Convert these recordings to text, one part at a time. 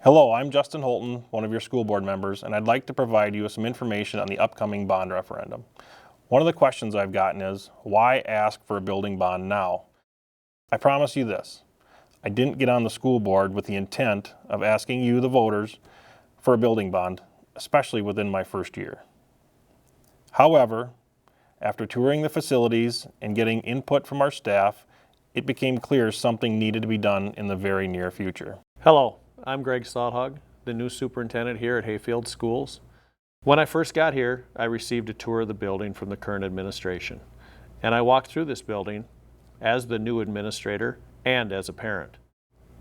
Hello, I'm Justin Holton, one of your school board members, and I'd like to provide you with some information on the upcoming bond referendum. One of the questions I've gotten is, why ask for a building bond now? I promise you this, I didn't get on the school board with the intent of asking you, the voters, for a building bond, especially within my first year. However, after touring the facilities and getting input from our staff, it became clear something needed to be done in the very near future. Hello, I'm Greg Stodhog, the new superintendent here at Hayfield Schools. When I first got here, I received a tour of the building from the current administration. And I walked through this building as the new administrator and as a parent.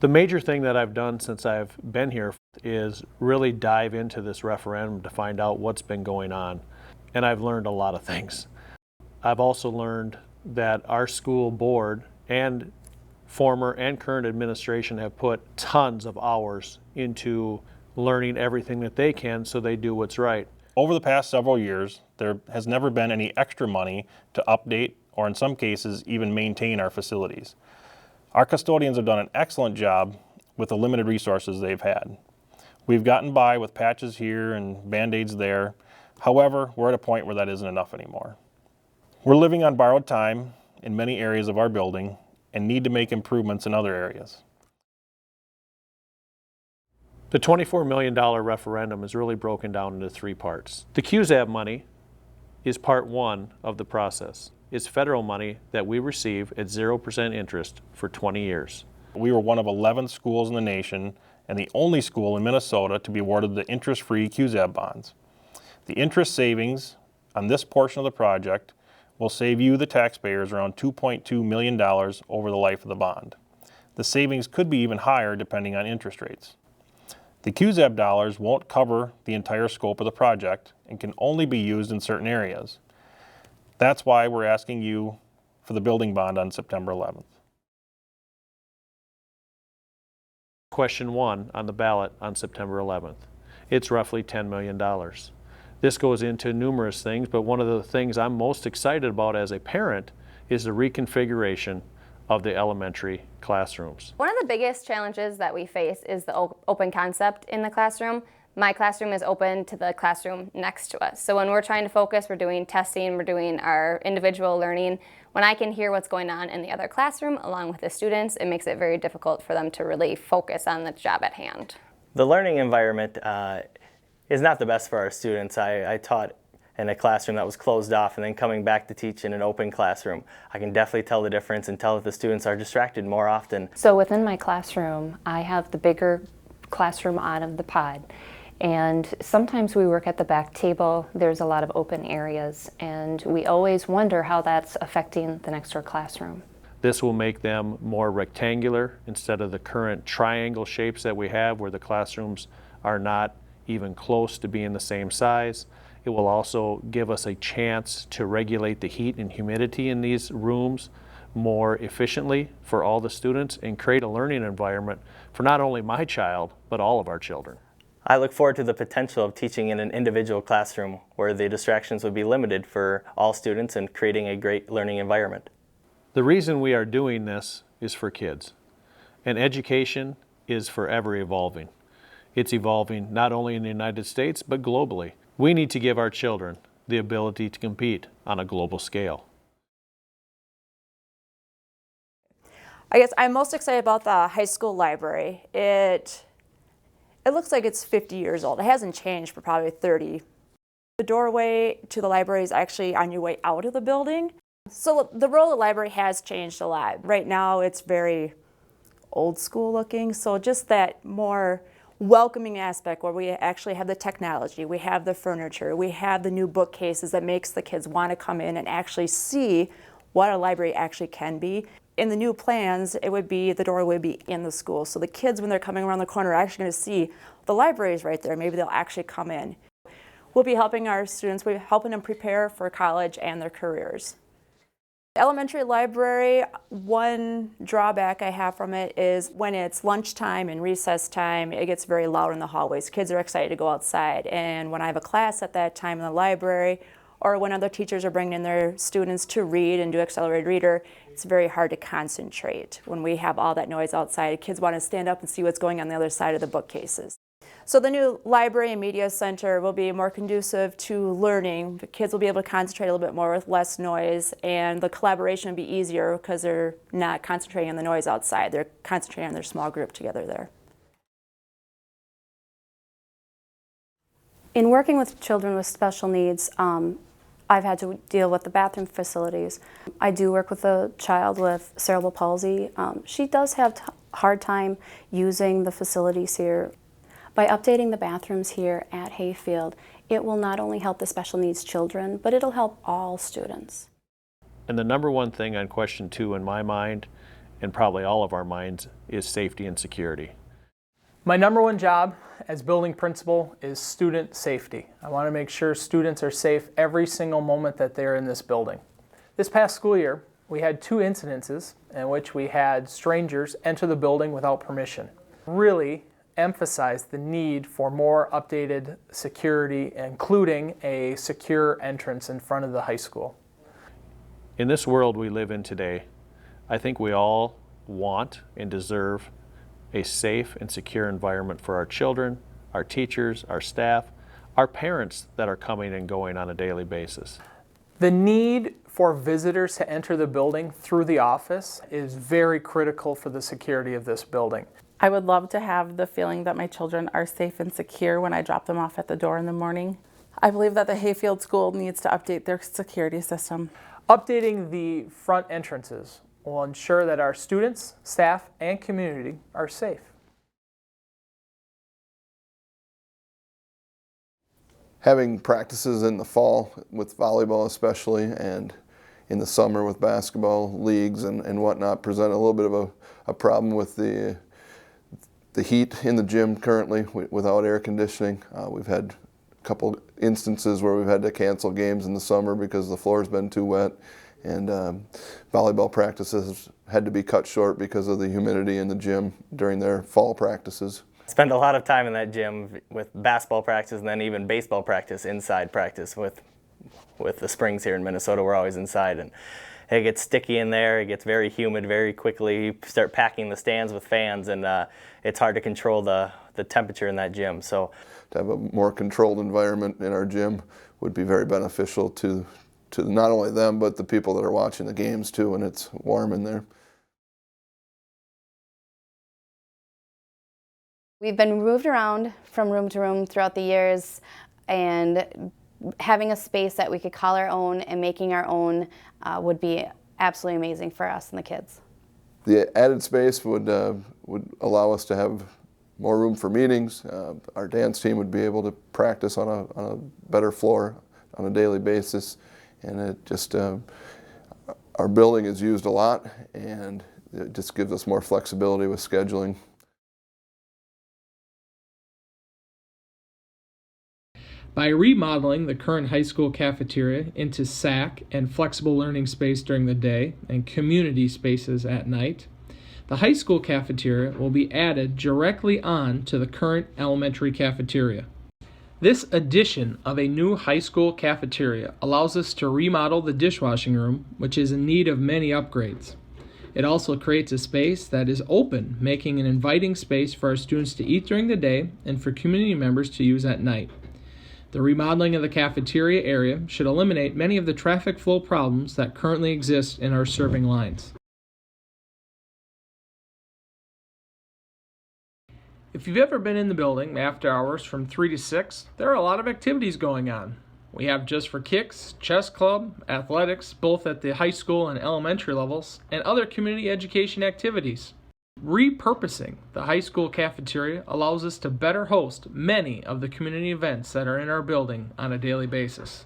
The major thing that I've done since I've been here is really dive into this referendum to find out what's been going on. And I've learned a lot of things. I've also learned that our school board and former and current administration have put tons of hours into learning everything that they can so they do what's right. Over the past several years, there has never been any extra money to update or in some cases even maintain our facilities. Our custodians have done an excellent job with the limited resources they've had. We've gotten by with patches here and band-aids there. However, we're at a point where that isn't enough anymore. We're living on borrowed time in many areas of our building and need to make improvements in other areas. The $24 million referendum is really broken down into three parts. The QZAB money is part one of the process. It's federal money that we receive at 0% interest for 20 years. We were one of 11 schools in the nation and the only school in Minnesota to be awarded the interest-free QZAB bonds. The interest savings on this portion of the project will save you, the taxpayers, around $2.2 million over the life of the bond. The savings could be even higher depending on interest rates. The QZAB dollars won't cover the entire scope of the project and can only be used in certain areas. That's why we're asking you for the building bond on September 11th. Question 1 on the ballot on September 11th. It's roughly $10 million. This goes into numerous things, but one of the things I'm most excited about as a parent is the reconfiguration of the elementary classrooms. One of the biggest challenges that we face is the open concept in the classroom. My classroom is open to the classroom next to us. So when we're trying to focus, we're doing testing, we're doing our individual learning. When I can hear what's going on in the other classroom along with the students, it makes it very difficult for them to really focus on the job at hand. The learning environment is not the best for our students. I taught in a classroom that was closed off and then coming back to teach in an open classroom. I can definitely tell the difference and tell that the students are distracted more often. So within my classroom, I have the bigger classroom out of the pod. And sometimes we work at the back table. There's a lot of open areas, and we always wonder how that's affecting the next door classroom. This will make them more rectangular instead of the current triangle shapes that we have where the classrooms are not even close to being the same size. It will also give us a chance to regulate the heat and humidity in these rooms more efficiently for all the students and create a learning environment for not only my child, but all of our children. I look forward to the potential of teaching in an individual classroom where the distractions would be limited for all students and creating a great learning environment. The reason we are doing this is for kids, and education is forever evolving. It's evolving not only in the United States, but globally. We need to give our children the ability to compete on a global scale. I guess I'm most excited about the high school library. It looks like it's 50 years old. It hasn't changed for probably 30. The doorway to the library is actually on your way out of the building. So the role of the library has changed a lot. Right now it's very old school looking, so just that more welcoming aspect where we actually have the technology, we have the furniture, we have the new bookcases that makes the kids want to come in and actually see what a library actually can be. In the new plans, it would be, the door would be in the school. So the kids, when they're coming around the corner, are actually going to see the library is right there. Maybe they'll actually come in. We'll be helping our students, we're helping them prepare for college and their careers. Elementary library, one drawback I have from it is when it's lunchtime and recess time, it gets very loud in the hallways. Kids are excited to go outside. And when I have a class at that time in the library, or when other teachers are bringing in their students to read and do accelerated reader, it's very hard to concentrate when we have all that noise outside. Kids want to stand up and see what's going on the other side of the bookcases. So the new library and media center will be more conducive to learning. The kids will be able to concentrate a little bit more with less noise, and the collaboration will be easier because they're not concentrating on the noise outside. They're concentrating on their small group together there. In working with children with special needs, I've had to deal with the bathroom facilities. I do work with a child with cerebral palsy. She does have a hard time using the facilities here. By updating the bathrooms here at Hayfield, it will not only help the special needs children, but it'll help all students. And the number one thing on question 2 in my mind, and probably all of our minds, is safety and security. My number one job as building principal is student safety. I want to make sure students are safe every single moment that they're in this building. This past school year, we had 2 incidences in which we had strangers enter the building without permission. Really emphasized the need for more updated security, including a secure entrance in front of the high school. In this world we live in today, I think we all want and deserve a safe and secure environment for our children, our teachers, our staff, our parents that are coming and going on a daily basis. The need for visitors to enter the building through the office is very critical for the security of this building. I would love to have the feeling that my children are safe and secure when I drop them off at the door in the morning. I believe that the Hayfield School needs to update their security system. Updating the front entrances will ensure that our students, staff, and community are safe. Having practices in the fall with volleyball especially, and in the summer with basketball leagues and whatnot, present a little bit of a problem with the heat in the gym currently without air conditioning. We've had a couple instances where we've had to cancel games in the summer because the floor's been too wet, and volleyball practices had to be cut short because of the humidity in the gym during their fall practices. Spend a lot of time in that gym with basketball practice and then even baseball practice, inside practice with the springs here in Minnesota. We're always inside, and it gets sticky in there. It gets very humid very quickly. You start packing the stands with fans, and it's hard to control the temperature in that gym. So to have a more controlled environment in our gym would be very beneficial to not only them, but the people that are watching the games too, when it's warm in there. We've been moved around from room to room throughout the years, and having a space that we could call our own and making our own would be absolutely amazing for us and the kids. The added space would allow us to have more room for meetings. Our dance team would be able to practice on a better floor on a daily basis, and it just our building is used a lot, and it just gives us more flexibility with scheduling. By remodeling the current high school cafeteria into SAC and flexible learning space during the day and community spaces at night, the high school cafeteria will be added directly on to the current elementary cafeteria. This addition of a new high school cafeteria allows us to remodel the dishwashing room, which is in need of many upgrades. It also creates a space that is open, making an inviting space for our students to eat during the day and for community members to use at night. The remodeling of the cafeteria area should eliminate many of the traffic flow problems that currently exist in our serving lines. If you've ever been in the building after hours from 3 to 6, there are a lot of activities going on. We have Just for Kicks, chess club, athletics, both at the high school and elementary levels, and other community education activities. Repurposing the high school cafeteria allows us to better host many of the community events that are in our building on a daily basis.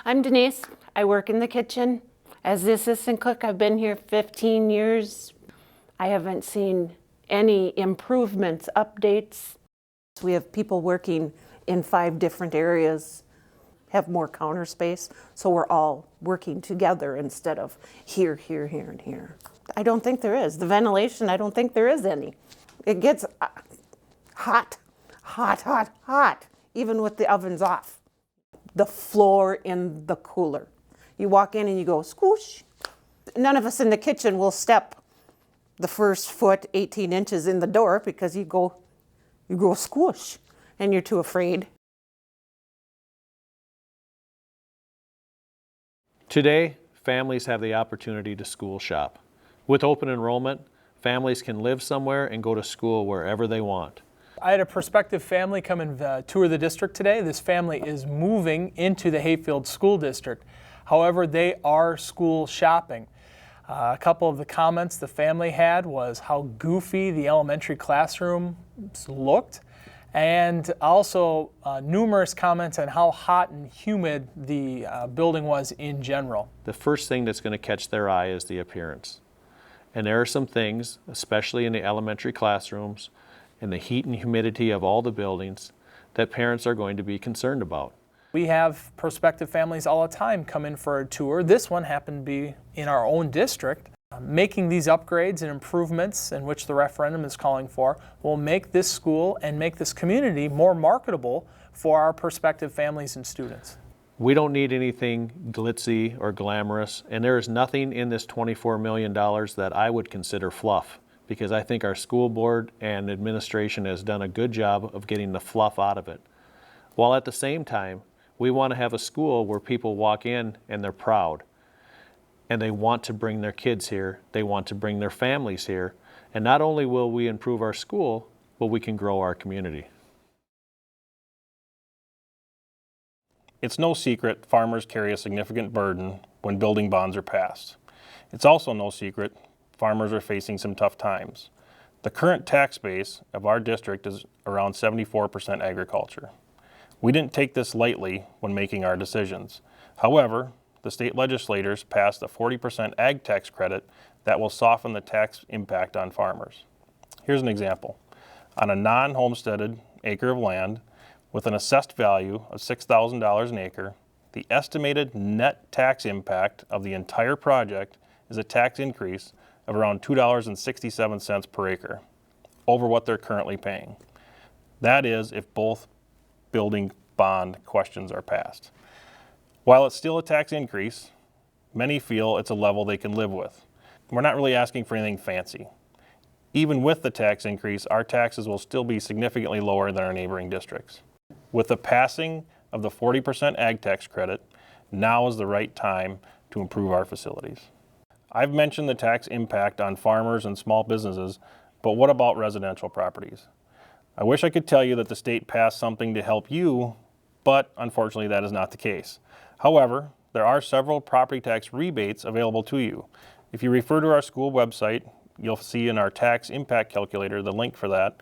I'm Denise. I work in the kitchen. As the assistant cook, I've been here 15 years. I haven't seen any improvements, updates. We have people working in 5 different areas, have more counter space, so we're all working together instead of here, here, here, and here. I don't think there is. The ventilation, I don't think there is any. It gets hot, hot, hot, hot, even with the ovens off. The floor in the cooler. You walk in and you go, squoosh. None of us in the kitchen will step the first foot 18 inches in the door because you go squoosh and you're too afraid. Today, families have the opportunity to school shop. With open enrollment, families can live somewhere and go to school wherever they want. I had a prospective family come and tour the district today. This family is moving into the Hayfield School District. However, they are school shopping. A couple of the comments the family had was how goofy the elementary classrooms looked, and also numerous comments on how hot and humid the building was in general. The first thing that's going to catch their eye is the appearance. And there are some things, especially in the elementary classrooms, and the heat and humidity of all the buildings, that parents are going to be concerned about. We have prospective families all the time come in for a tour. This one happened to be in our own district. Making these upgrades and improvements, in which the referendum is calling for, will make this school and make this community more marketable for our prospective families and students. We don't need anything glitzy or glamorous, and there is nothing in this $24 million that I would consider fluff, because I think our school board and administration has done a good job of getting the fluff out of it. While at the same time, we want to have a school where people walk in and they're proud, and they want to bring their kids here, they want to bring their families here, and not only will we improve our school, but we can grow our community. It's no secret farmers carry a significant burden when building bonds are passed. It's also no secret farmers are facing some tough times. The current tax base of our district is around 74% agriculture. We didn't take this lightly when making our decisions. However, the state legislators passed a 40% ag tax credit that will soften the tax impact on farmers. Here's an example. On a non-homesteaded acre of land with an assessed value of $6,000 an acre, the estimated net tax impact of the entire project is a tax increase of around $2.67 per acre over what they're currently paying. That is if both building bond questions are passed. While it's still a tax increase, many feel it's a level they can live with. We're not really asking for anything fancy. Even with the tax increase, our taxes will still be significantly lower than our neighboring districts. With the passing of the 40% ag tax credit, now is the right time to improve our facilities. I've mentioned the tax impact on farmers and small businesses, but what about residential properties? I wish I could tell you that the state passed something to help you, but unfortunately that is not the case. However, there are several property tax rebates available to you. If you refer to our school website, you'll see in our tax impact calculator, the link for that,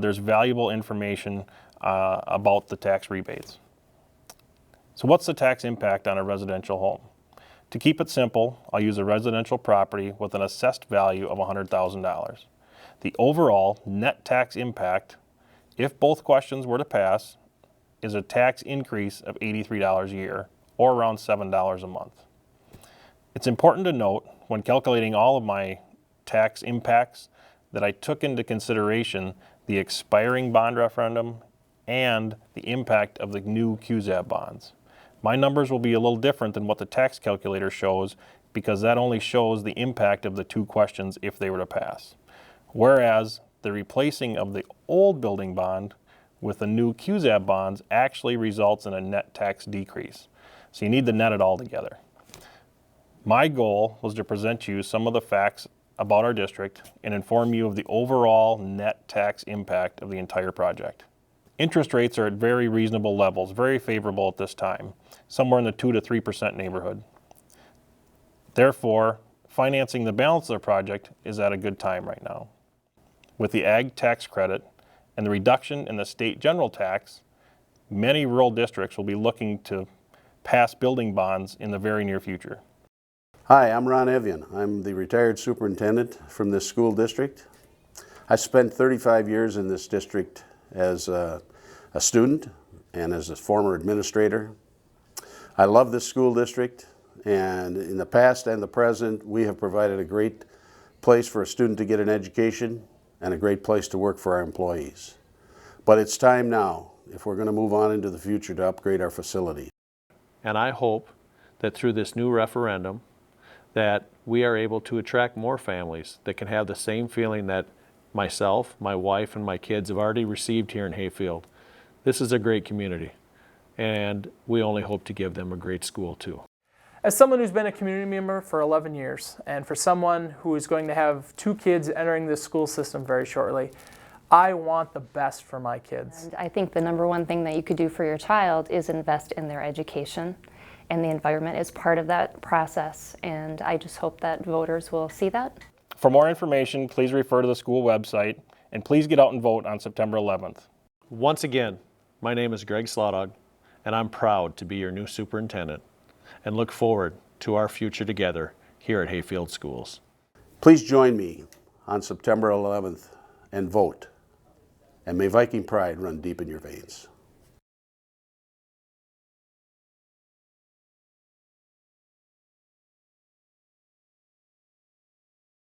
there's valuable information about the tax rebates. So what's the tax impact on a residential home? To keep it simple, I'll use a residential property with an assessed value of $100,000. The overall net tax impact, if both questions were to pass, is a tax increase of $83 a year, or around $7 a month. It's important to note, when calculating all of my tax impacts, that I took into consideration the expiring bond referendum and the impact of the new QZAB bonds. My numbers will be a little different than what the tax calculator shows, because that only shows the impact of the two questions if they were to pass. Whereas the replacing of the old building bond with the new QZAB bonds actually results in a net tax decrease. So you need to net it all together. My goal was to present you some of the facts about our district and inform you of the overall net tax impact of the entire project. Interest rates are at very reasonable levels, very favorable at this time, somewhere in the 2 to 3% neighborhood. Therefore, financing the balance of the project is at a good time right now. With the ag tax credit and the reduction in the state general tax, many rural districts will be looking to pass building bonds in the very near future. Hi, I'm Ron Evian. I'm the retired superintendent from this school district. I spent 35 years in this district as a student and as a former administrator. I love this school district, and in the past and the present, we have provided a great place for a student to get an education and a great place to work for our employees. But it's time now. if we're going to move on into the future to upgrade our facility. And I hope that through this new referendum that we are able to attract more families that can have the same feeling that myself, my wife, and my kids have already received here in Hayfield. This is a great community, and we only hope to give them a great school too. As someone who's been a community member for 11 years, and for someone who is going to have 2 kids entering this school system very shortly, I want the best for my kids. And I think the number one thing that you could do for your child is invest in their education, and the environment is part of that process, and I just hope that voters will see that. For more information, please refer to the school website, and please get out and vote on September 11th. Once again, my name is Greg Slaughter, and I'm proud to be your new superintendent and look forward to our future together here at Hayfield Schools. Please join me on September 11th and vote. And may Viking pride run deep in your veins.